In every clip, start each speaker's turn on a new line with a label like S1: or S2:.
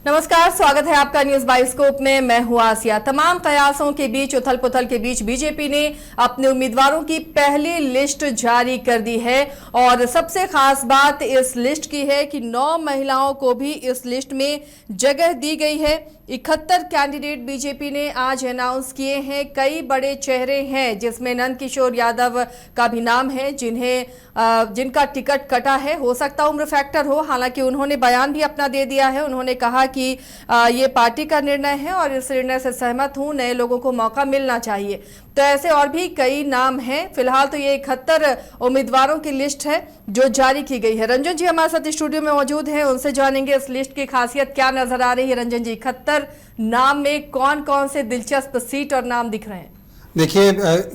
S1: नमस्कार, स्वागत है आपका न्यूज बाइस्कोप में। मैं हूं आसिया। तमाम कयासों के बीच, उथल पुथल के बीच बीजेपी ने अपने उम्मीदवारों की पहली लिस्ट जारी कर दी है और सबसे खास बात इस लिस्ट की है कि 9 महिलाओं को भी इस लिस्ट में जगह दी गई है। 71 कैंडिडेट बीजेपी ने आज अनाउंस किए हैं। कई बड़े चेहरे हैं जिसमें नंद किशोर यादव का भी नाम है, जिनका टिकट कटा है। हो सकता उम्र फैक्टर हो, हालांकि उन्होंने बयान भी अपना दे दिया है। उन्होंने कहा कि ये पार्टी का निर्णय है और इस निर्णय से सहमत हूं, नए लोगों को मौका मिलना चाहिए। तो ऐसे और भी कई नाम हैं। फिलहाल तो ये 71 उम्मीदवारों की लिस्ट है जो जारी की गई है। रंजन जी हमारे साथ स्टूडियो में मौजूद हैं, उनसे जानेंगे इस लिस्ट की खासियत क्या नजर आ रही है। रंजन जी, 71 नाम में कौन कौन से दिलचस्प सीट और नाम दिख रहे हैं?
S2: देखिए,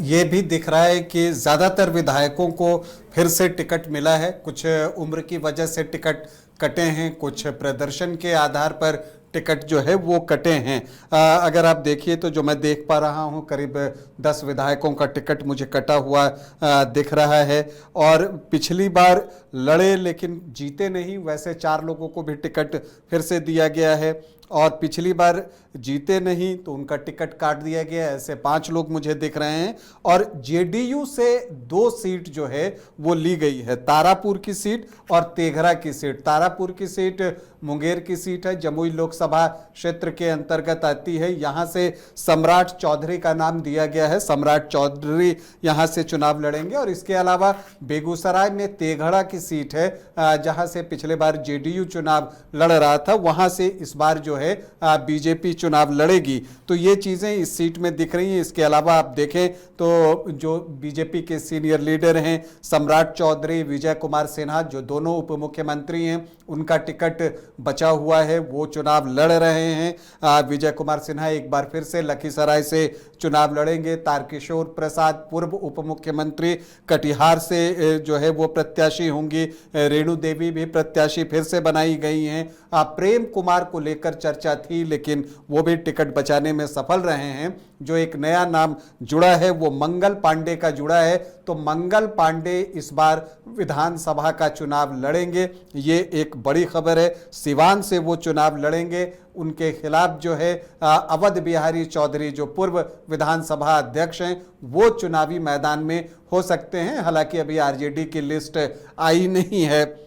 S2: ये भी दिख रहा है कि ज़्यादातर विधायकों को फिर से टिकट मिला है। कुछ उम्र की वजह से टिकट कटे हैं, कुछ प्रदर्शन के आधार पर टिकट जो है वो कटे हैं। अगर आप देखिए तो जो मैं देख पा रहा हूँ, करीब 10 विधायकों का टिकट मुझे कटा हुआ दिख रहा है। और पिछली बार लड़े लेकिन जीते नहीं, वैसे 4 लोगों को भी टिकट फिर से दिया गया है। और पिछली बार जीते नहीं तो उनका टिकट काट दिया गया। ऐसे 5 लोग मुझे दिख रहे हैं। और जेडीयू से 2 सीट जो है वो ली गई है, तारापुर की सीट और तेघरा की सीट। तारापुर की सीट मुंगेर की सीट है, जमुई लोकसभा क्षेत्र के अंतर्गत आती है। यहाँ से सम्राट चौधरी का नाम दिया गया है। सम्राट चौधरी यहाँ से चुनाव लड़ेंगे। और इसके अलावा बेगूसराय में तेघड़ा की सीट है, जहाँ से पिछले बार जेडीयू चुनाव लड़ रहा था, वहाँ से इस बार जो है बीजेपी चुनाव लड़ेगी। तो ये चीजें इस सीट में दिख रही हैं। इसके अलावा आप देखें तो जो बीजेपी के सीनियर लीडर हैं, सम्राट चौधरी, विजय कुमार सिन्हा, जो दोनों उप मुख्यमंत्री हैं, उनका टिकट बचा हुआ है, वो चुनाव लड़ रहे हैं। विजय कुमार सिन्हा एक बार फिर से लखीसराय से चुनाव लड़ेंगे। तारकिशोर प्रसाद, पूर्व उप मुख्यमंत्री, कटिहार से जो है वो प्रत्याशी होंगी। रेणु देवी भी प्रत्याशी फिर से बनाई गई हैं। प्रेम कुमार को लेकर चर्चा थी, लेकिन वो भी टिकट बचाने में सफल रहे हैं। जो एक नया नाम जुड़ा है वो मंगल पांडे का जुड़ा है। तो मंगल पांडे इस बार विधानसभा का चुनाव लड़ेंगे, ये एक बड़ी खबर है। सिवान से वो चुनाव लड़ेंगे। उनके खिलाफ जो है अवध बिहारी चौधरी, जो पूर्व विधानसभा अध्यक्ष हैं, वो चुनावी मैदान में हो सकते हैं। हालांकि अभी आरजेडी की लिस्ट आई नहीं है।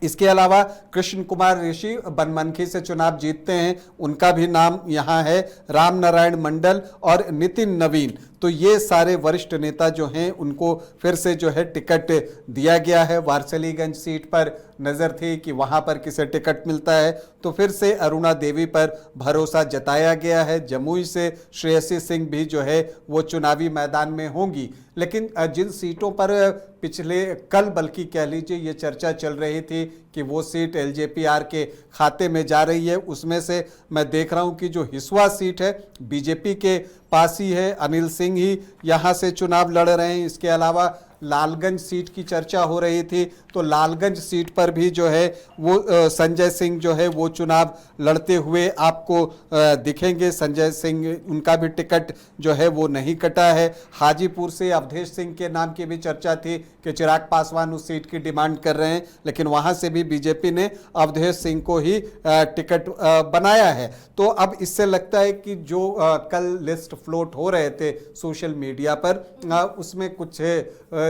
S2: इसके अलावा कृष्ण कुमार ऋषि बनमनखी से चुनाव जीतते हैं, उनका भी नाम यहाँ है। राम नारायण मंडल और नितिन नवीन, तो ये सारे वरिष्ठ नेता जो हैं उनको फिर से जो है टिकट दिया गया है। वारसलीगंज सीट पर नज़र थी कि वहाँ पर किसे टिकट मिलता है, तो फिर से अरुणा देवी पर भरोसा जताया गया है। जमुई से श्रेयसी सिंह भी जो है वो चुनावी मैदान में होंगी। लेकिन जिन सीटों पर पिछले कल बल्कि कह लीजिए ये चर्चा चल रही थी कि वो सीट एलजेपीआर के खाते में जा रही है, उसमें से मैं देख रहा हूं कि जो हिसुआ सीट है बीजेपी के पास ही है। अनिल सिंह ही यहाँ से चुनाव लड़ रहे हैं। इसके अलावा लालगंज सीट की चर्चा हो रही थी, तो लालगंज सीट पर भी जो है वो संजय सिंह जो है वो चुनाव लड़ते हुए आपको दिखेंगे। संजय सिंह, उनका भी टिकट जो है वो नहीं कटा है। हाजीपुर से अवधेश सिंह के नाम की भी चर्चा थी कि चिराग पासवान उस सीट की डिमांड कर रहे हैं, लेकिन वहाँ से भी बीजेपी ने अवधेश सिंह को ही टिकट बनाया है। तो अब इससे लगता है कि जो कल लिस्ट फ्लोट हो रहे थे सोशल मीडिया पर, उसमें कुछ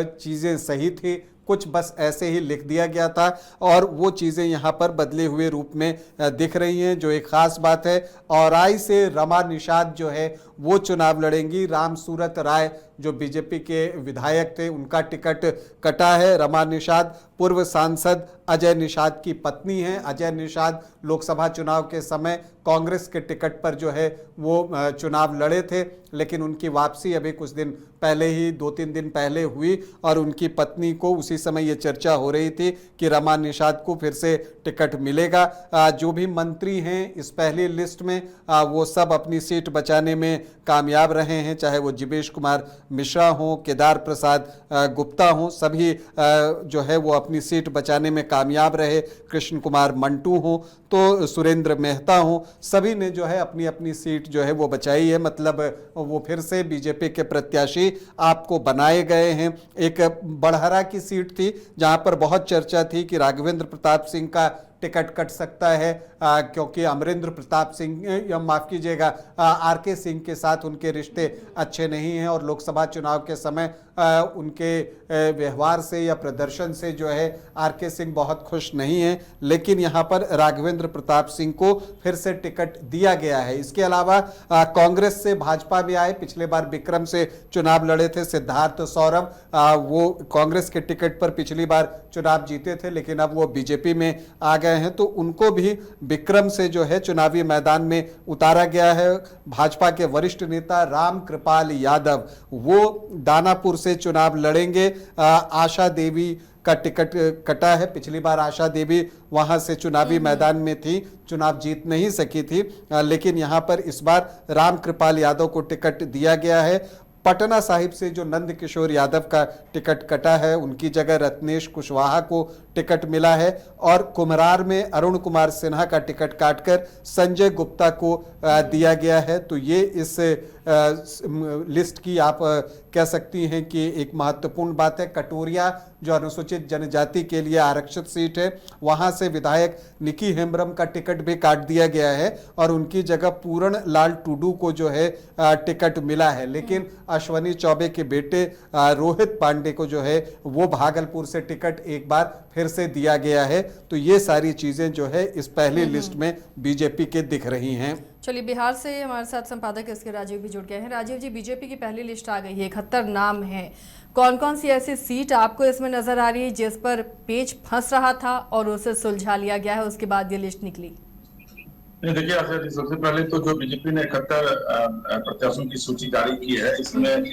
S2: चीज़ें सही थी, कुछ बस ऐसे ही लिख दिया गया था और वो चीज़ें यहाँ पर बदले हुए रूप में दिख रही हैं। जो एक ख़ास बात है, औराई से रमा निषाद जो है वो चुनाव लड़ेंगी। राम सूरत राय जो बीजेपी के विधायक थे, उनका टिकट कटा है। रमा निषाद पूर्व सांसद अजय निषाद की पत्नी हैं। अजय निषाद लोकसभा चुनाव के समय कांग्रेस के टिकट पर जो है वो चुनाव लड़े थे, लेकिन उनकी वापसी अभी कुछ दिन पहले ही, 2-3 दिन पहले हुई और उनकी पत्नी को उसी समय ये चर्चा हो रही थी कि रमा निषाद को फिर से टिकट मिलेगा। जो भी मंत्री हैं इस पहली लिस्ट में, वो सब अपनी सीट बचाने में कामयाब रहे हैं, चाहे वो जीवेश कुमार मिश्रा हों, केदार प्रसाद गुप्ता हों, सभी जो है वो अपनी सीट बचाने में कामयाब रहे। कृष्ण कुमार मंटू हों तो सुरेंद्र मेहता हों, सभी ने जो है अपनी अपनी सीट जो है वो बचाई है। मतलब वो फिर से बीजेपी के प्रत्याशी आपको बनाए गए हैं। एक बड़हरा की सीट थी जहां पर बहुत चर्चा थी कि राघवेंद्र प्रताप सिंह का टिकट कट सकता है, क्योंकि अमरिंदर प्रताप सिंह, या माफ कीजिएगा, आरके सिंह के साथ उनके रिश्ते अच्छे नहीं हैं और लोकसभा चुनाव के समय उनके व्यवहार से या प्रदर्शन से जो है आरके सिंह बहुत खुश नहीं है। लेकिन यहां पर राघवेंद्र प्रताप सिंह को फिर से टिकट दिया गया है। इसके अलावा कांग्रेस से भाजपा भी आए, पिछले बार विक्रम से चुनाव लड़े थे सिद्धार्थ सौरभ, वो कांग्रेस के टिकट पर पिछली बार चुनाव जीते थे, लेकिन अब वो बीजेपी में आ गए हैं, तो उनको भी विक्रम से जो है चुनावी मैदान में उतारा गया है। भाजपा के वरिष्ठ नेता राम कृपाल यादव, वो दानापुर से चुनाव लड़ेंगे। आशा देवी का टिकट कटा है, पिछली बार आशा देवी वहां से चुनावी मैदान में थी, चुनाव जीत नहीं सकी थी, लेकिन यहां पर इस बार राम कृपाल यादव को टिकट दिया गया है। पटना साहिब से जो नंद किशोर यादव का टिकट कटा है, उनकी जगह रत्नेश कुशवाहा को टिकट मिला है, और कुम्हरार में अरुण कुमार सिन्हा का टिकट काटकर संजय गुप्ता को दिया गया है। तो ये इस लिस्ट की आप कह सकती हैं कि एक महत्वपूर्ण बात है। कटोरिया जो अनुसूचित जनजाति के लिए आरक्षित सीट है, वहां से विधायक निकी हेम्ब्रम का टिकट भी काट दिया गया है और उनकी जगह पूरण लाल टुडू को जो है टिकट मिला है। लेकिन अश्वनी चौबे के बेटे रोहित पांडे को जो है वो भागलपुर से टिकट एक बार फिर से दिया गया है। तो ये सारी चीजें जो है इस पहली लिस्ट में बीजेपी के दिख रही हैं।
S1: चलिए, बिहार से हमारे साथ संपादक इसके राजीव भी जुड़ गए हैं। राजीव जी, बीजेपी की पहली लिस्ट आ गई है, 71 नाम है। कौन कौन सी ऐसी सीट आपको इसमें नजर आ रही है जिस पर पेच फंस रहा था और उसे सुलझा लिया गया है, उसके बाद ये लिस्ट निकली?
S3: देखिए आशा जी, सबसे पहले तो जो बीजेपी ने 71 प्रत्याशियों की सूची जारी की है, इसमें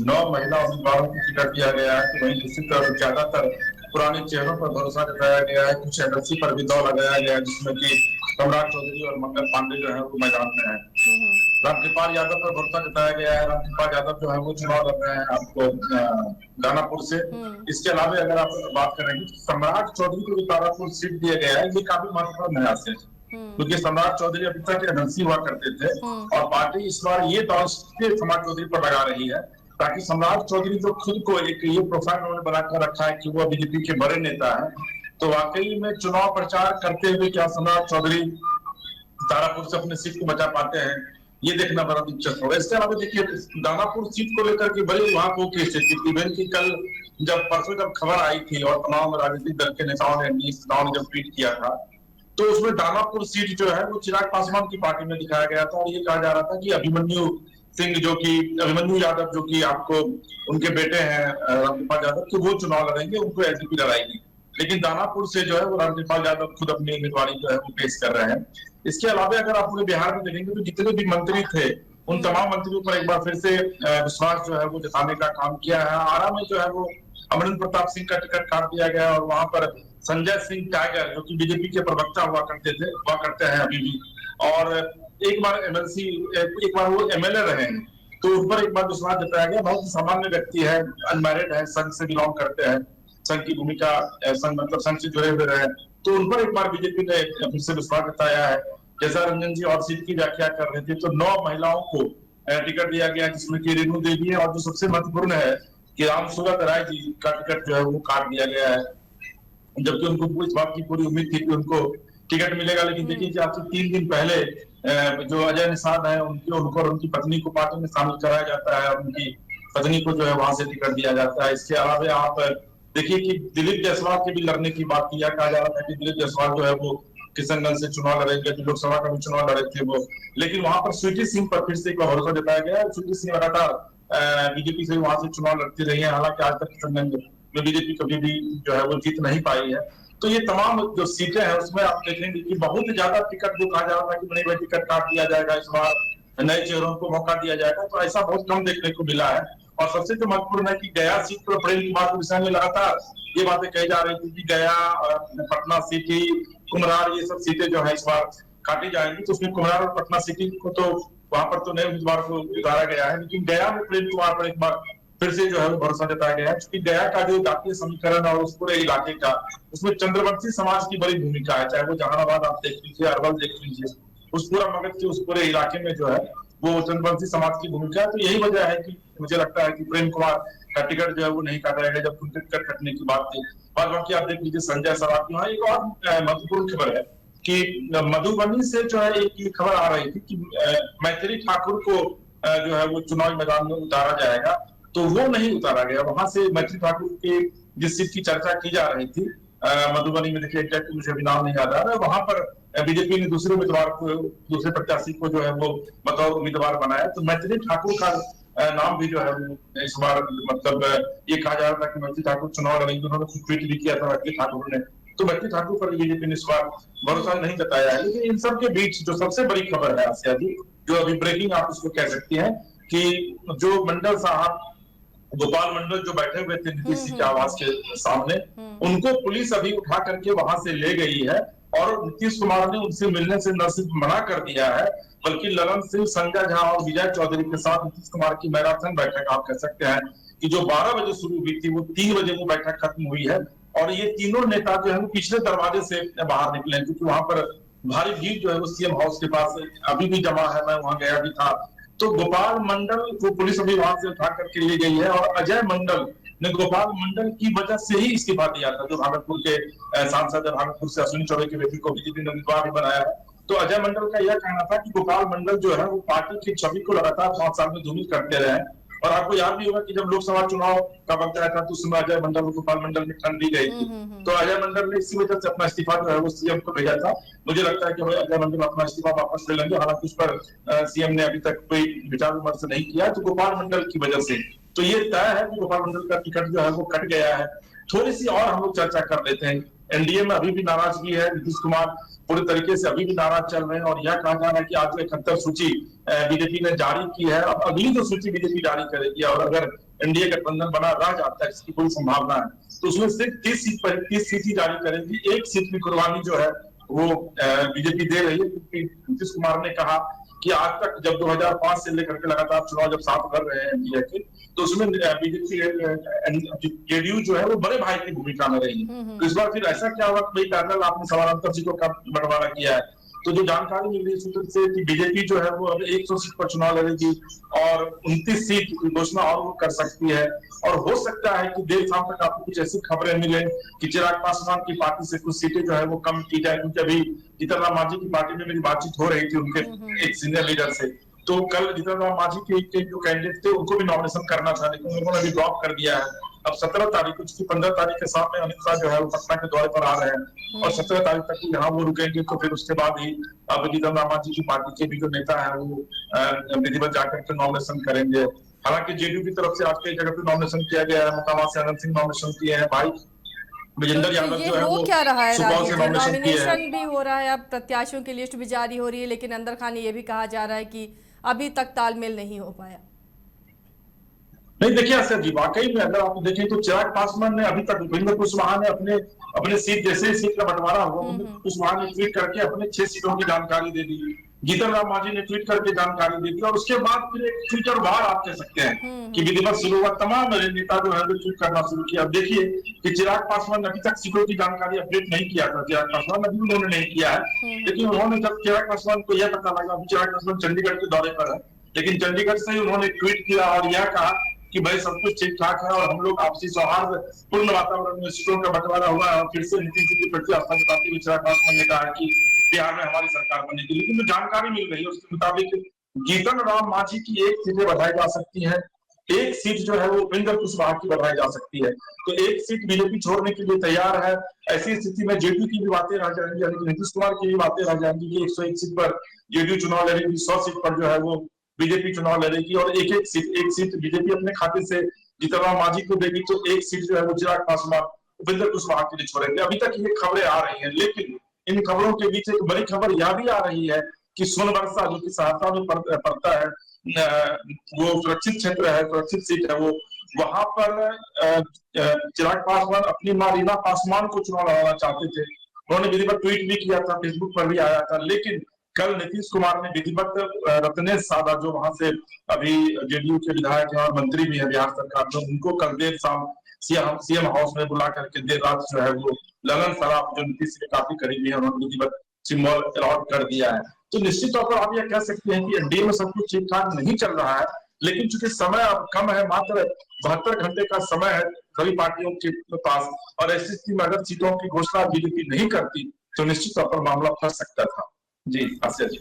S3: 9 महिला उम्मीदवारों को टिकट दिया गया है। तो वहीं दूसरी तरफ ज्यादातर पुराने चेहरों पर भरोसा जताया गया है, कुछ एमएलसी पर भी दौर लगाया गया है, जिसमें कि सम्राट चौधरी और मंगल पांडे जो है वो मैदान में है। रामकृपाल यादव पर भरोसा जताया गया है। रामकृपाल यादव जो है वो चुनाव लड़ रहे हैं आपको दानापुर से। इसके अलावा अगर आप बात करेंगे तो सम्राट चौधरी को भी तारापुर सीट दिया गया है, ये काफी महत्वपूर्ण है आज, क्योंकि सम्राट चौधरी अभी तक एमएलसी हुआ करते थे और पार्टी इस बार ये दांव सम्राट चौधरी पर लगा रही है, ताकि सम्राट चौधरी जो खुद को एक ये प्रोफाइल उन्होंने बनाकर रखा है कि वो बीजेपी के बड़े नेता है, तो वाकई में चुनाव प्रचार करते हुए क्या सम्राट चौधरी तारापुर से अपने सीट को बचा पाते हैं, ये देखना बड़ा दिलचस्प होगा। इसके अलावा देखिए, दानापुर सीट को लेकर के बड़ी वहां को इवेंट की कल परसों जब खबर आई थी और तमाम राजनीतिक दल के नेताओं ने जब ट्वीट किया था, तो उसमें दानापुर सीट जो है वो चिराग पासवान की पार्टी में दिखाया गया था और ये कहा जा रहा था कि अभिमन्यु यादव जो कि आपको उनके बेटे हैं रामकृपाल यादव, तो वो चुनाव लड़ेंगे, उनको एलजेपी लड़ाएगी। लेकिन दानापुर से जो है वो रामकृपाल यादव खुद अपनी उम्मीदवारी जो है वो पेश कर रहे हैं। इसके अलावा अगर आप पूरे बिहार में देखेंगे तो जितने भी मंत्री थे उन तमाम मंत्रियों पर एक बार फिर से विश्वास जो है वो जताने का काम किया है। आरा में जो है वो अमरिंदर प्रताप सिंह का टिकट काट दिया गया और वहां पर संजय सिंह टाइगर जो कि बीजेपी के प्रवक्ता हुआ करते हैं अभी भी, और एक बार वो एमएलए रहे हैं, तो उन पर एक बार विश्वास जताया गया। बहुत सामान्य व्यक्ति है, अनमैरिड है, संघ से बिलोंग करते हैं, संघ की भूमिका संघ से जुड़े हुए रहे, तो उन पर एक बार बीजेपी ने फिर से विश्वास जताया है। जैसा रंजन जी और सीट की व्याख्या कर रहे थे, तो 9 महिलाओं को टिकट दिया गया, जिसमें कि रेणु देवी है, और जो सबसे महत्वपूर्ण है कि रामसूरत राय जी का टिकट जो है वो काट दिया गया है, जबकि उनको इस बात की पूरी उम्मीद थी कि उनको टिकट मिलेगा। लेकिन देखिए कि आज से 3 दिन पहले जो अजय निषाद है उनको और उनकी पत्नी को पार्टी में शामिल कराया जाता है और उनकी पत्नी को जो है वहां से टिकट दिया जाता है। इसके अलावा आप देखिए कि दिलीप जायसवाल के भी लड़ने की बात किया, कहा जा रहा था कि दिलीप जायसवाल जो है वो किशनगंज से चुनाव लड़ेंगे, जो लोकसभा का भी चुनाव लड़े थे वो, लेकिन वहां पर स्वीटी सिंह पर फिर से एक बार भरोसा जताया गया। स्वीटी सिंह लगातार बीजेपी से वहां से चुनाव लड़ती रही है, हालांकि आज तक किशनगंज में बीजेपी कभी भी जो है वो जीत नहीं पाई है। तो ये तमाम जो सीटें हैं उसमें आप देखेंगे कि बहुत ज्यादा टिकट जो कहा जा रहा था कि नहीं भाई टिकट काट दिया जाएगा, इस बार नए चेहरों को मौका दिया जाएगा, तो ऐसा बहुत कम देखने को मिला है। और सबसे जो महत्वपूर्ण है कि गया सीट पर पटेल की बात विषय में लगातार ये बातें कही जा रही थी कि गया, पटना सिटी, कुम्हरार, ये सब सीटें जो है इस बार काटी जाएंगी। तो उसमें कुम्हरार और पटना सिटी को तो वहां पर तो नए उम्मीदवार को उतारा गया है, लेकिन गया में प्रेम कुमार पर एक बार फिर से जो है भरोसा जताया गया है, क्योंकि गया का जो जातीय समीकरण और उस पूरे इलाके का, उसमें चंद्रवंशी समाज की बड़ी भूमिका है। चाहे वो जहानाबाद आप देख लीजिए, अरवल देख लीजिए, उस पूरा मगध के उस पूरे इलाके में जो है वो चंद्रवंशी समाज की भूमिका है। तो यही वजह है कि मुझे लगता है कि प्रेम कुमार का टिकट जो है वो नहीं काटा जाएगा, जब टिकट कटने की बात थी। और बाकी आप देख लीजिए संजय सरावगी। यहाँ एक और महत्वपूर्ण खबर है कि मधुबनी से जो है एक खबर आ रही थी कि मैथिली ठाकुर को जो है वो चुनावी मैदान में उतारा जाएगा, तो वो नहीं उतारा गया। वहां से मैथिली ठाकुर के जिस सीट की चर्चा की जा रही थी मधुबनी में, देखिए एग्जैक्ट मुझे अभी नाम नहीं याद आ रहा है, वहां पर बीजेपी ने दूसरे उम्मीदवार को, दूसरे प्रत्याशी को जो है वो बतौर उम्मीदवार बनाया। तो मैथिली ठाकुर का नाम भी जो है इस बार मतलब ये कहा जा रहा था कि मैथिली ठाकुर चुनाव लड़ेंगे। उन्होंने खुद ट्वीट भी किया था मैथिली ठाकुर ने, तो मैथिली ठाकुर पर बीजेपी ने इस बार भरोसा नहीं जताया है। लेकिन इन सब के बीच जो सबसे बड़ी खबर है आसिया जी, जो अभी ब्रेकिंग आप उसको कह सकती हैं, कि जो मंडल साहब, गोपाल मंडल जो बैठे हुए थे नीतीश जी के आवास के सामने, उनको पुलिस अभी उठा करके वहां से ले गई है। और नीतीश कुमार ने उनसे मिलने से न सिर्फ मना कर दिया है, बल्कि ललन सिंह, संजय झा और विजय चौधरी के साथ नीतीश कुमार की मैराथन बैठक आप कह सकते हैं कि जो 12 बजे शुरू हुई थी, वो 3 बजे वो बैठक खत्म हुई है। और ये तीनों नेता जो है वो पिछले दरवाजे से बाहर निकले, क्योंकि वहां पर भारी भीड़ जो है वो सीएम हाउस के पास अभी भी जमा है। मैं वहां गया भी था। तो गोपाल मंडल को पुलिस अभी वहां से उठा करके ले गई है, और अजय मंडल ने गोपाल मंडल की वजह से ही इस्तीफा दिया था, जो भागलपुर के सांसद है, भागलपुर से अश्विनी चौबे की बेटी को बीजेपी ने उम्मीदवार भी बनाया है। तो अजय मंडल का यह कहना था कि गोपाल मंडल जो है वो पार्टी की छवि को लगातार 5 साल में धूमिल करते रहे। और आपको याद भी होगा कि जब लोकसभा चुनाव का वक्त आया था, तो उस समय अजय मंडल को गोपाल मंडल में ठंड दी गई थी। तो अजय मंडल ने इसी वजह से अपना इस्तीफा जो है वो सीएम को भेजा था। मुझे लगता है कि अजय मंडल अपना इस्तीफा वापस ले लेंगे, हालांकि उस पर सीएम ने अभी तक कोई विचार विमर्श नहीं किया। तो गोपाल मंडल की वजह से तो ये तय है कि गोपाल मंडल का टिकट जो है वो कट गया है। थोड़ी सी और हम लोग चर्चा कर लेते हैं। एनडीए में अभी भी नाराजगी है, नीतीश कुमार पूरी तरीके से अभी भी नाराज चल रहे हैं, और यह कहा जा रहा है कि आज 71 सूची बीजेपी ने जारी की है। अब अगली जो सूची बीजेपी जारी करेगी, और अगर एनडीए गठबंधन बना रह जाता है, इसकी कोई संभावना है, तो उसमें सिर्फ 30 सीट ही जारी करेगी। एक सीट की कुर्बानी जो है वो बीजेपी दे रही है, क्योंकि नीतीश कुमार ने कहा कि आज तक जब 2005 से लेकर के लगातार चुनाव जब साथ कर रहे हैं एनडीए के, तो उसमें बीजेपी जेडीयू जो है वो बड़े भाई की भूमिका में रही है। तो इस बार फिर ऐसा क्या हुआ कि पैनल आपने समानांतर सीटों का बंटवारा किया है। तो जो जानकारी मिल रही है सूत्र से कि बीजेपी जो है वो अब 100 सीट पर चुनाव लड़ेगी, और 29 सीट की घोषणा और वो कर सकती है। और हो सकता है कि देर शाम तक आपको कुछ ऐसी खबरें मिले कि चिराग पासवान की पार्टी से कुछ सीटें जो है वो कम की जाए, क्योंकि अभी जीतन राम मांझी की पार्टी में मेरी बातचीत हो रही थी उनके एक सीनियर लीडर से। तो कल जीतन राम मांझी के जो कैंडिडेट थे उनको भी नॉमिनेशन करना था, लेकिन उन्होंने अभी ड्रॉप कर दिया है। अब 17 तारीख को, 15 तारीख के साथ में अमित शाह जो है वो पटना के दौरे पर आ रहे हैं, और 17 तारीख तक यहाँ वो रुकेंगे। तो फिर उसके बाद ही अब जीतन राम मांझी की पार्टी के भी जो नेता है वो विधिवत जाकर के नॉमिनेशन करेंगे। हालांकि जेडीयू की तरफ से आज कई जगह पे नॉमिनेशन किया गया है। मोकामा से आनंद सिंह नॉमिनेशन किए हैं, भाई विजेंद्र यादव जो है वो
S1: क्या रहा है,
S3: सुपौल से नॉमिनेशन किए हैं।
S1: नॉमिनेशन भी हो रहा है, अब प्रत्याशियों की लिस्ट भी जारी हो रही है, लेकिन अंदर खाने ये भी कहा जा रहा है कि अभी तक तालमेल नहीं हो पाया।
S3: नहीं, देखिए आसिया जी, वाकई में अगर आप देखें तो चिराग पासवान ने अभी तक, उपेंद्र कुशवाहा ने अपने सीट, जैसे सीट का बंटवारा हुआ, उपेंद्र कुशवाहा ने ट्वीट करके अपने 6 सीटों की जानकारी दे दी। जीतन राम मांझी ने ट्वीट करके जानकारी दे दी, और उसके बाद फिर एक ट्विटर वार आप कह सकते हैं कि विधिवत शुरू हुआ। तमाम नेता जो है ट्वीट करना शुरू किया। अब देखिए कि चिराग पासवान ने अभी तक सीटों की जानकारी अपडेट नहीं किया था, चिराग पासवान अभी उन्होंने नहीं किया है। लेकिन उन्होंने, जब चिराग पासवान को यह पता लगा, चिराग पासवान चंडीगढ़ के दौरे पर है, लेकिन चंडीगढ़ से ही उन्होंने ट्वीट किया और यह कहा कि भाई सब कुछ ठीक ठाक है, और हम लोग आपसी सौहार्द पूर्ण वातावरण में सीटों का बंटवारा हुआ है। और फिर से नीतीश जी की प्रति आस्था जताते हुए चिराग पासवान ने कहा कि बिहार में हमारी सरकार बनेगी। लेकिन जो जानकारी मिल रही है उसके मुताबिक जीतन राम मांझी की 1 सीटें बढ़ाई जा सकती है, 1 सीट जो है वो उपेंद्र कुशवाहा की बढ़ाई जा सकती है। तो 1 सीट बीजेपी छोड़ने के लिए तैयार है। ऐसी स्थिति में जेडीयू की भी बातें रह जाएंगी, यानी कि नीतीश कुमार की भी बातें रह जाएंगी कि 101 सीट पर जेडीयू चुनाव लड़ेगी, 100 सीट पर जो है वो बीजेपी चुनाव लड़ेगी, और एक सीट बीजेपी अपने खाते से जीतन राम मांझी को देगी। तो 1 सीट जो है वो चिराग पासवान, उपेंद्र कुशवाहा के लिए छोड़ेंगे। अभी तक ये खबरें आ रही हैं, लेकिन इन खबरों के बीच एक बड़ी खबर यह भी आ रही है कि सोनबरसा, जो कि सहरसा में पड़ता है, वो सुरक्षित क्षेत्र है, सुरक्षित सीट है वो, वहां पर चिराग पासवान अपनी मां रीना पासवान को चुनाव लड़ाना चाहते थे। उन्होंने विधिवत ट्वीट भी किया था, फेसबुक पर भी आया था। लेकिन कल नीतीश कुमार ने विधिवत रत्नेश सादा, जो वहां से अभी जेडीयू के विधायक हैं और मंत्री भी है बिहार सरकार में, उनको कल देर शाम सीएम हाउस में बुला करके देर रात जो है वो ललन सराफ, जो नीतीश के काफी करीबी है, उन्होंने विधिवत सिंबल अलॉट कर दिया है। तो निश्चित तौर पर आप यह कह सकते हैं कि एनडीए में सब कुछ ठीक ठाक नहीं चल रहा है, लेकिन चूंकि समय अब कम है, मात्र 72 घंटे का समय है सभी पार्टियों के पास, और ऐसी स्थिति में अगर सीटों की घोषणा बीजेपी नहीं करती तो निश्चित तौर पर मामला फंस सकता था। जी आसिया जी।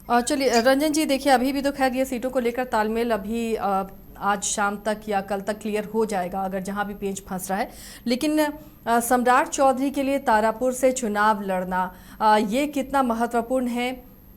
S1: और चलिए रंजन जी, देखिए अभी भी तो खैर ये सीटों को लेकर तालमेल अभी आज शाम तक या कल तक क्लियर हो जाएगा, अगर जहां भी पेंच फंस रहा है। लेकिन सम्राट चौधरी के लिए तारापुर से चुनाव लड़ना ये कितना महत्वपूर्ण है,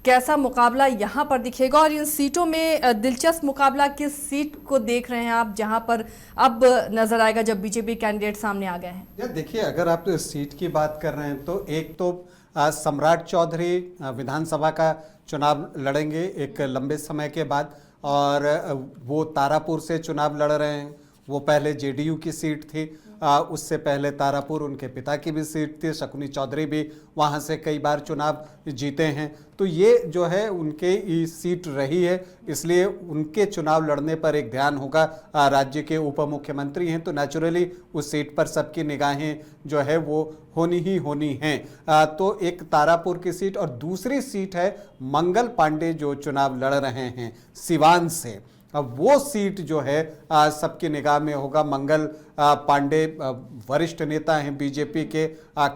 S1: कैसा मुकाबला यहाँ पर दिखेगा, और इन सीटों में दिलचस्प मुकाबला किस सीट को देख रहे हैं आप जहाँ पर अब नजर आएगा जब बीजेपी कैंडिडेट सामने आ गए हैं?
S2: या देखिए, अगर आप सीट की बात कर रहे हैं तो एक तो सम्राट चौधरी विधानसभा का चुनाव लड़ेंगे एक लंबे समय के बाद, और वो तारापुर से चुनाव लड़ रहे हैं। वो पहले जेडीयू की सीट थी, उससे पहले तारापुर उनके पिता की भी सीट थी, शकुनी चौधरी भी वहाँ से कई बार चुनाव जीते हैं। तो ये जो है उनके सीट रही है, इसलिए उनके चुनाव लड़ने पर एक ध्यान होगा। राज्य के उप मुख्यमंत्री हैं तो नेचुरली उस सीट पर सबकी निगाहें जो है वो होनी ही होनी हैं। तो एक तारापुर की सीट, और दूसरी सीट है मंगल पांडे जो चुनाव लड़ रहे हैं सिवान से। अब वो सीट जो है सबकी निगाह में होगा। मंगल पांडे वरिष्ठ नेता हैं बीजेपी के,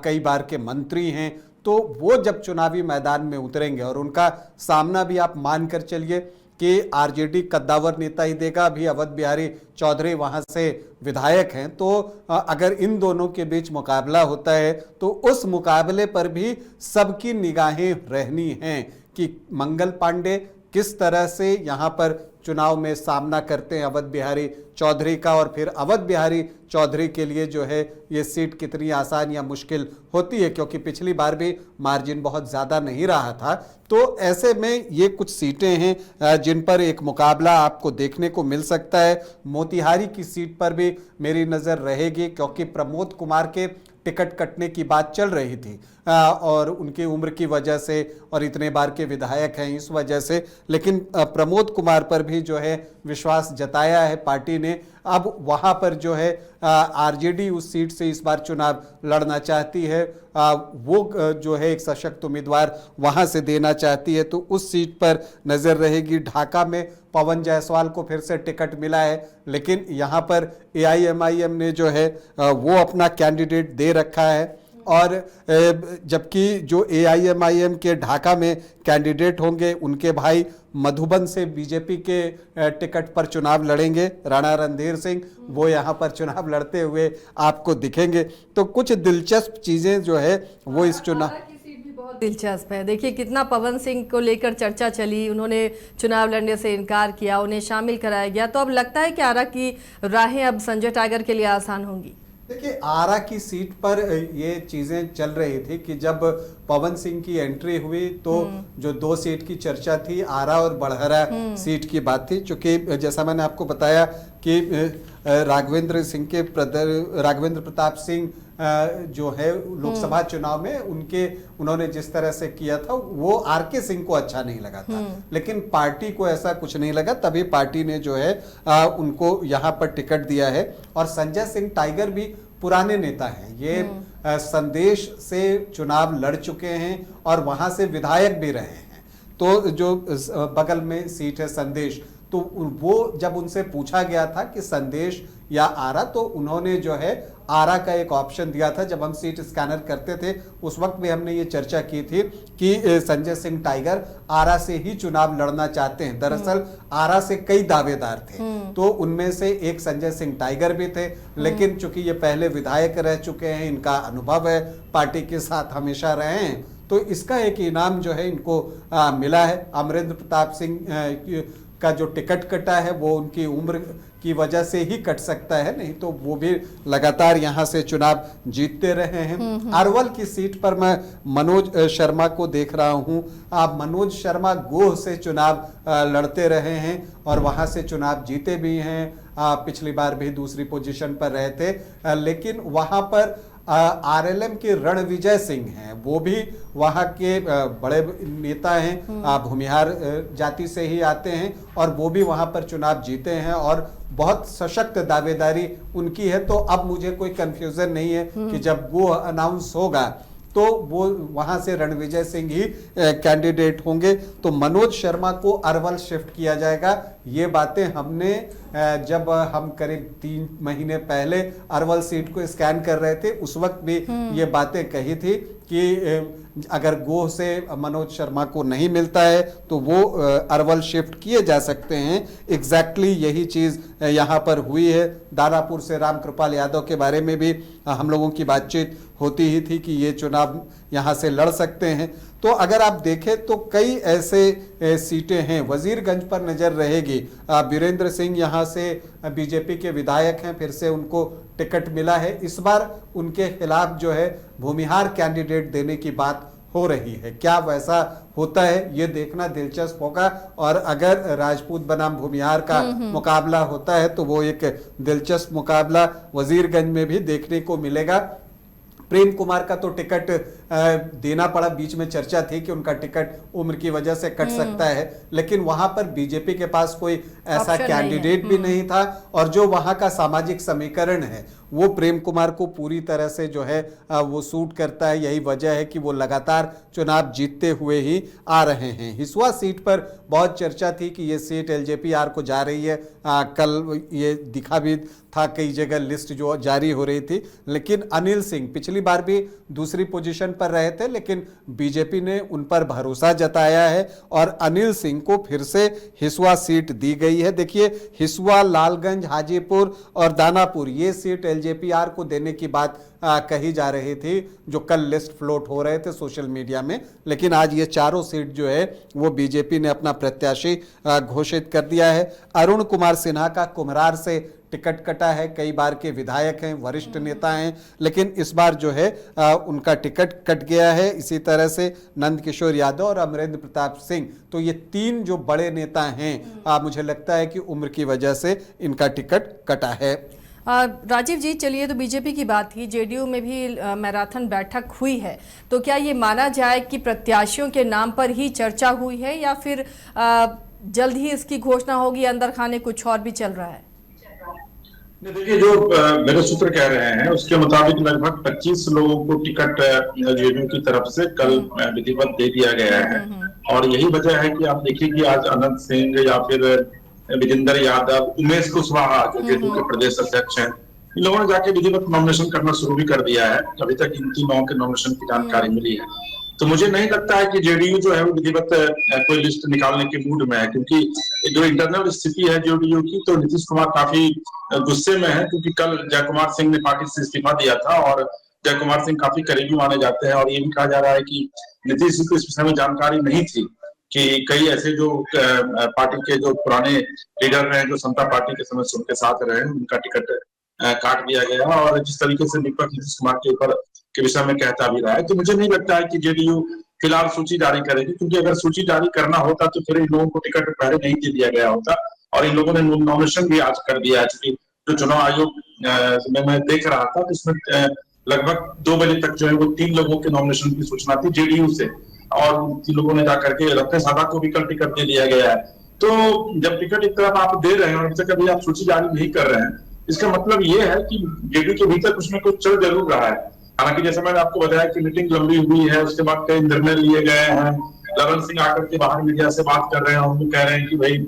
S2: कई बार के मंत्री हैं, तो वो जब चुनावी मैदान में उतरेंगे, और उनका सामना भी आप मान कर चलिए कि आरजेडी कद्दावर नेता ही देगा। अभी अवध बिहारी चौधरी वहां से विधायक हैं, तो अगर इन दोनों के बीच मुकाबला होता है तो उस मुकाबले पर भी सबकी निगाहें रहनी हैं कि मंगल पांडे किस तरह से यहाँ पर चुनाव में सामना करते हैं अवध बिहारी चौधरी का, और फिर अवध बिहारी चौधरी के लिए जो है ये सीट कितनी आसान या मुश्किल होती है, क्योंकि पिछली बार भी मार्जिन बहुत ज़्यादा नहीं रहा था। तो ऐसे में ये कुछ सीटें हैं जिन पर एक मुकाबला आपको देखने को मिल सकता है। मोतिहारी की सीट पर भी मेरी नज़र रहेगी, क्योंकि प्रमोद कुमार के टिकट कटने की बात चल रही थी, और उनकी उम्र की वजह से और इतने बार के विधायक हैं इस वजह से, लेकिन प्रमोद कुमार पर भी जो है विश्वास जताया है पार्टी ने। अब वहाँ पर जो है आरजेडी उस सीट से इस बार चुनाव लड़ना चाहती है, वो जो है एक सशक्त उम्मीदवार वहाँ से देना चाहती है, तो उस सीट पर नज़र रहेगी। ढाका में पवन जायसवाल को फिर से टिकट मिला है, लेकिन यहाँ पर एआईएमआईएम ने जो है वो अपना कैंडिडेट दे रखा है, और जबकि जो एआईएमआईएम के ढाका में कैंडिडेट होंगे उनके भाई मधुबन से बीजेपी के टिकट पर चुनाव लड़ेंगे, राणा रणधीर सिंह, वो यहाँ पर चुनाव लड़ते हुए आपको दिखेंगे। तो कुछ दिलचस्प चीज़ें जो है वो इस चुनाव
S1: बहुत दिलचस्प है। देखिए कितना पवन सिंह को लेकर चर्चा चली, उन्होंने चुनाव लड़ने से इनकार किया, उन्हें शामिल कराया गया, तो अब लगता है कि आरा की राहें अब संजय टाइगर के लिए आसान होंगी।
S2: देखिए, आरा की सीट पर ये चीजें चल रही थी कि जब पवन सिंह की एंट्री हुई तो जो 2 सीट की चर्चा थी, आरा और बड़हरा सीट की बात थी, चूंकि जैसा मैंने आपको बताया कि राघवेंद्र प्रताप सिंह जो है लोकसभा चुनाव में उन्होंने जिस तरह से किया था वो आरके सिंह को अच्छा नहीं लगा था, लेकिन पार्टी को ऐसा कुछ नहीं लगा, तभी पार्टी ने जो है उनको यहाँ पर टिकट दिया है। और संजय सिंह टाइगर भी पुराने नेता हैं, ये संदेश से चुनाव लड़ चुके हैं और वहां से विधायक भी रहे हैं। तो जो बगल में सीट है संदेश, तो वो जब उनसे पूछा गया था कि संदेश या आरा, तो उन्होंने जो है आरा का एक ऑप्शन दिया था। जब हम सीट स्कैनर करते थे उस वक्त भी हमने ये चर्चा की थी कि संजय सिंह टाइगर आरा से ही चुनाव लड़ना चाहते हैं। दरअसल आरा से कई दावेदार थे, तो उनमें से एक संजय सिंह टाइगर भी थे, लेकिन चूंकि ये पहले विधायक रह चुके हैं, इनका अनुभव है, पार्टी के साथ हमेशा रहे हैं, तो इसका एक इनाम जो है इनको मिला है। अमरेंद्र प्रताप सिंह का जो टिकट कटा है वो उनकी उम्र की वजह से ही कट सकता है, नहीं तो वो भी लगातार यहाँ से चुनाव जीतते रहे हैं। अरवल की सीट पर मैं मनोज शर्मा को देख रहा हूँ। आप मनोज शर्मा गोह से चुनाव लड़ते रहे हैं और वहाँ से चुनाव जीते भी हैं, पिछली बार भी दूसरी पोजीशन पर रहे थे, लेकिन वहाँ पर आरएलएम के रणविजय सिंह हैं, वो भी वहाँ के बड़े नेता हैं, भूमिहार जाति से ही आते हैं और वो भी वहाँ पर चुनाव जीते हैं और बहुत सशक्त दावेदारी उनकी है। तो अब मुझे कोई कंफ्यूजन नहीं है कि जब वो अनाउंस होगा तो वो वहां से रणविजय सिंह ही कैंडिडेट होंगे। तो मनोज शर्मा को अरवल शिफ्ट किया जाएगा। ये बातें हमने जब हम करीब 3 महीने पहले अरवल सीट को स्कैन कर रहे थे उस वक्त भी ये बातें कही थी कि अगर गोह से मनोज शर्मा को नहीं मिलता है तो वो अरवल शिफ्ट किए जा सकते हैं। एग्जैक्टली यही चीज यहाँ पर हुई है। दानापुर से रामकृपाल यादव के बारे में भी हम लोगों की बातचीत होती ही थी कि ये चुनाव यहाँ से लड़ सकते हैं। तो अगर आप देखें तो कई ऐसे सीटें हैं। वजीरगंज पर नजर रहेगी। वीरेंद्र सिंह यहाँ से बीजेपी के विधायक हैं, फिर से उनको टिकट मिला है। इस बार उनके खिलाफ जो है भूमिहार कैंडिडेट देने की बात हो रही है। क्या वैसा होता है ये देखना दिलचस्प होगा। और अगर राजपूत बनाम भूमिहार का मुकाबला होता है तो वो एक दिलचस्प मुकाबला वजीरगंज में भी देखने को मिलेगा। प्रेम कुमार का तो टिकट देना पड़ा। बीच में चर्चा थी कि उनका टिकट उम्र की वजह से कट सकता है, लेकिन वहां पर बीजेपी के पास कोई ऐसा कैंडिडेट भी नहीं था। और जो वहां का सामाजिक समीकरण है वो प्रेम कुमार को पूरी तरह से जो है वो सूट करता है। यही वजह है कि वो लगातार चुनाव जीतते हुए ही आ रहे हैं। हिसुआ सीट पर बहुत चर्चा थी कि ये सीट एलजेपीआर को जा रही है। कल ये दिखा भी था, कई जगह लिस्ट जो जारी हो रही थी। लेकिन अनिल सिंह पिछली बार भी दूसरी पोजीशन पर रहे थे, लेकिन बीजेपी ने उन पर भरोसा जताया है और अनिल सिंह को फिर से हिसुआ सीट दी गई है। देखिए, हिसुआ, लालगंज, हाजीपुर और दानापुर ये सीट एलजेपीआर को देने की बात कही जा रही थी, जो कल लिस्ट फ्लोट हो रहे थे सोशल मीडिया में। लेकिन आज ये चारों सीट जो है वो बीजेपी ने अपना प्रत्याशी घोषित कर दिया है। अरुण कुमार सिन्हा का कुम्हरार से टिकट कटा है। कई बार के विधायक हैं, वरिष्ठ नेता हैं, लेकिन इस बार जो है उनका टिकट कट गया है। इसी तरह से नंद किशोर यादव और अमरेंद्र प्रताप सिंह, तो ये 3 जो बड़े नेता हैं, मुझे लगता है कि उम्र की वजह से इनका टिकट कटा है।
S1: राजीव जी, चलिए, तो बीजेपी की बात थी, जेडीयू में भी मैराथन बैठक हुई है, तो क्या ये माना जाए कि प्रत्याशियों के नाम पर ही चर्चा हुई है या फिर जल्द ही इसकी घोषणा होगी, अंदर खाने कुछ और भी चल रहा है?
S3: देखिए, जो मेरे सूत्र कह रहे हैं उसके मुताबिक लगभग 25 लोगों को टिकट जेडीयू की तरफ से कल विधिवत दे दिया गया है। और यही वजह है कि आप देखिए कि आज अनंत सिंह या फिर विजेंद्र यादव, उमेश कुशवाहा जो जेडीयू के प्रदेश अध्यक्ष हैं, इन लोगों ने जाके विधिवत नॉमिनेशन करना शुरू भी कर दिया है। अभी तक इन 3 लोगों के नॉमिनेशन की जानकारी मिली है। तो मुझे नहीं लगता है कि जेडीयू जो है वो विधिवत कोई लिस्ट निकालने के मूड में है, क्योंकि जो इंटरनल स्थिति है जेडीयू की, तो नीतीश कुमार काफी गुस्से में है, क्योंकि कल जयकुमार सिंह ने पार्टी से इस्तीफा दिया था और जयकुमार सिंह काफी करीबी माने जाते हैं। और ये भी कहा जा रहा है कि नीतीश जी को इस विषय में जानकारी नहीं थी कि कई ऐसे जो पार्टी के जो पुराने लीडर रहे, जो समता पार्टी के समय से उनके साथ रहे, उनका टिकट काट दिया गया। और जिस तरीके से विपक्ष नीतीश कुमार के ऊपर के विषय में कहता भी रहा है, तो मुझे नहीं लगता है कि जेडीयू फिलहाल सूची जारी करेगी, क्योंकि अगर सूची जारी करना होता तो फिर इन लोगों को टिकट पहले नहीं दे दिया गया होता। और इन लोगों ने नॉमिनेशन भी आज कर दिया है, क्योंकि जो चुनाव आयोग में मैं देख रहा था, इसमें लगभग 2 बजे तक जो है वो 3 लोगों के नॉमिनेशन की सूचना थी जेडीयू से, और 3 लोगों ने जाकर के रत्न सादा को भी कल टिकट दे दिया गया है। तो जब टिकट एक तरफ आप दे रहे हैं और कभी आप सूची जारी नहीं कर रहे हैं, इसका मतलब ये है कि जेडीयू के भीतर कुछ न कुछ चल जरूर रहा है। हालांकि जैसे मैंने आपको बताया कि मीटिंग लंबी हुई है, उसके बाद कई निर्णय लिए गए हैं। ललन सिंह आकर के बाहर मीडिया से बात कर रहे हैं, वो कह रहे हैं कि भाई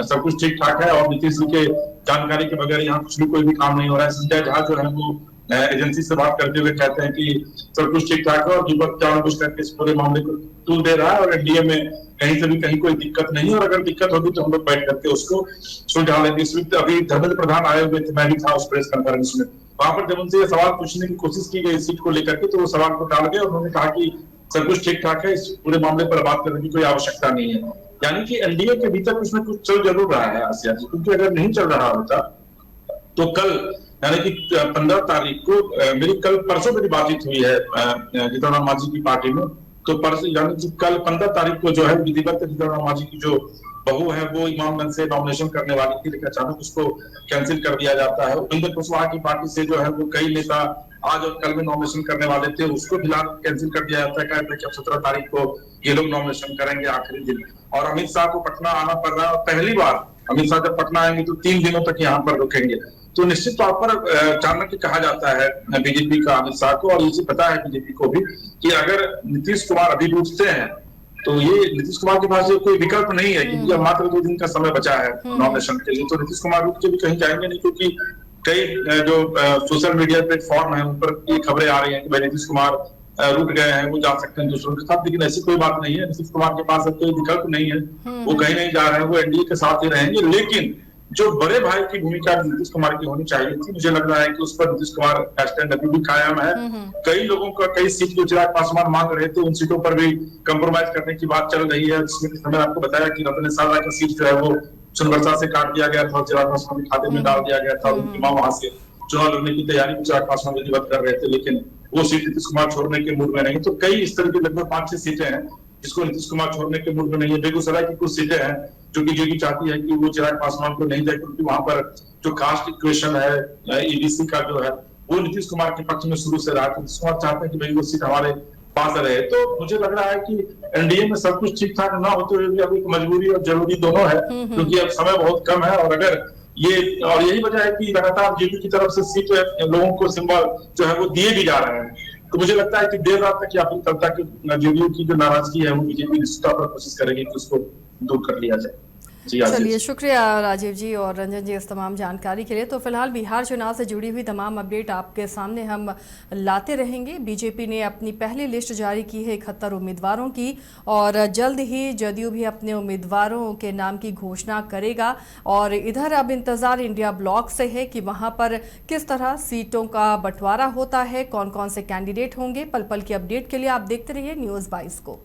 S3: सब कुछ ठीक ठाक है और नीतीश जी के जानकारी के बगैर यहाँ कुछ भी कोई भी काम नहीं हो रहा है। संजय झा जो है वो एजेंसी से बात करते हुए कहते हैं कि सब कुछ ठीक ठाक है और दीपक जानबूझ करके इस पूरे मामले को तूल दे रहा है और एनडीए में कहीं से भी कहीं कोई दिक्कत नहीं, और अगर दिक्कत होगी तो हम लोग बैठ करके उसको सुलझा लेंगे। इस वक्त अभी धर्मेंद्र प्रधान आए हुए थे, मैं भी था उस प्रेस कॉन्फ्रेंस में, वहां पर जब उनसे ये सवाल पूछने की कोशिश की गई सीट को लेकर के, तो वो सवाल को टाल गए और उन्होंने कहा कि सब कुछ ठीक ठाक है, इस पूरे मामले पर बात करने की कोई आवश्यकता नहीं है। यानी कि एनडीए के भीतर कुछ न कुछ चल जरूर रहा है आसिया जी, क्योंकि अगर नहीं चल रहा होता तो कल यानी कि 15 तारीख को मेरी कल परसों मेरी बातचीत हुई है जीतनराम मांझी की पार्टी में, तो परसों यानी कि कल 15 तारीख को जो है विधिवत जीतनराम मांझी की जो बहू है वो इमामगंज से नॉमिनेशन करने वाली थी, लेकिन अचानक उसको कैंसिल कर दिया जाता है। उपेंद्र कुशवाहा की पार्टी से जो है वो कई नेता आज और कल में नॉमिनेशन करने वाले थे, उसको फिलहाल कैंसिल कर दिया जाता है। कहते हैं कि 17 तारीख को ये लोग नॉमिनेशन करेंगे आखिरी दिन। और अमित शाह को पटना आना पड़ रहा है, और पहली बार अमित शाह जब पटना आएंगे तो 3 दिनों तक यहाँ पर रुकेंगे। तो निश्चित तौर पर चाणक्य के कहा जाता है बीजेपी का अमित शाह को, और ये पता है बीजेपी को भी कि अगर नीतीश कुमार अभी उठते हैं तो ये नीतीश कुमार के पास कोई विकल्प नहीं है, क्योंकि अब मात्र 2 दिन का समय बचा है नॉमिनेशन के लिए। तो नीतीश कुमार उठ के भी कहीं जाएंगे नहीं, क्योंकि कई जो सोशल मीडिया प्लेटफॉर्म है उन पर ये खबरें आ रही हैं कि भाई नीतीश कुमार रुक गए हैं, वो जा सकते हैं दूसरों के साथ, लेकिन ऐसी कोई बात नहीं है। नीतीश कुमार के पास अब कोई विकल्प नहीं है, वो कहीं नहीं जा रहे हैं, वो एनडीए के साथ ही रहेंगे। लेकिन जो बड़े भाई की भूमिका नीतीश कुमार की होनी चाहिए थी, मुझे लग रहा है कि उस पर नीतीश कुमार का स्टैंड अभी भी कायम है। कई लोगों का कई सीट जो चिराग पासवान मांग रहे थे उन सीटों पर भी कंप्रोमाइज करने की बात चल रही है, जिसमें मैंने आपको बताया कि रतन सारा की सीट जो है वो सुनबरसा से काट दिया गया था, चिराग पासवान के खाते में डाल दिया गया था। उनकी मां वहां से चुनाव लड़ने की तैयारी में चिराग पासवान विधिवत कर रहे थे, लेकिन वो सीट नीतीश कुमार छोड़ने के मूड में नहीं। तो कई इस तरह की लगभग 5-6 सीटें हैं जिसको नीतीश कुमार छोड़ने के मूड में नहीं है। बेगूसराय की कुछ सीटें हैं जो बीजेपी चाहती है कि वो चिराग पासवान को नहीं जाए, क्योंकि वहां पर जो कास्ट इक्वेशन है ईबीसी का जो है वो नीतीश कुमार के पक्ष में शुरू से रहा। नीतीश कुमार चाहते हैं कि भाई वो सीट हमारे पास रहे। तो मुझे लग रहा है कि एनडीए में सब कुछ ठीक ठाक ना होते हुए भी अभी मजबूरी और जरूरी दोनों है, क्योंकि अब समय बहुत कम है। और अगर ये और यही वजह है कि लगातार जेपी की तरफ से सीट लोगों को सिंबल जो है वो दिए भी जा रहे हैं। तो मुझे लगता है कि देर रात तक अपनी तब तक जेडीयू की जो नाराजगी है वो बीजेपी निश्चित तौर पर कोशिश करेगी कि उसको दूर कर लिया जाए।
S1: चलिए, शुक्रिया राजीव जी और रंजन जी इस तमाम जानकारी के लिए। तो फिलहाल बिहार चुनाव से जुड़ी हुई तमाम अपडेट आपके सामने हम लाते रहेंगे। बीजेपी ने अपनी पहली लिस्ट जारी की है 71 उम्मीदवारों की, और जल्द ही जदयू भी अपने उम्मीदवारों के नाम की घोषणा करेगा। और इधर अब इंतजार इंडिया ब्लॉक से है कि वहां पर किस तरह सीटों का बंटवारा होता है, कौन कौन से कैंडिडेट होंगे। पल पल की अपडेट के लिए आप देखते रहिए न्यूज़ 22 को।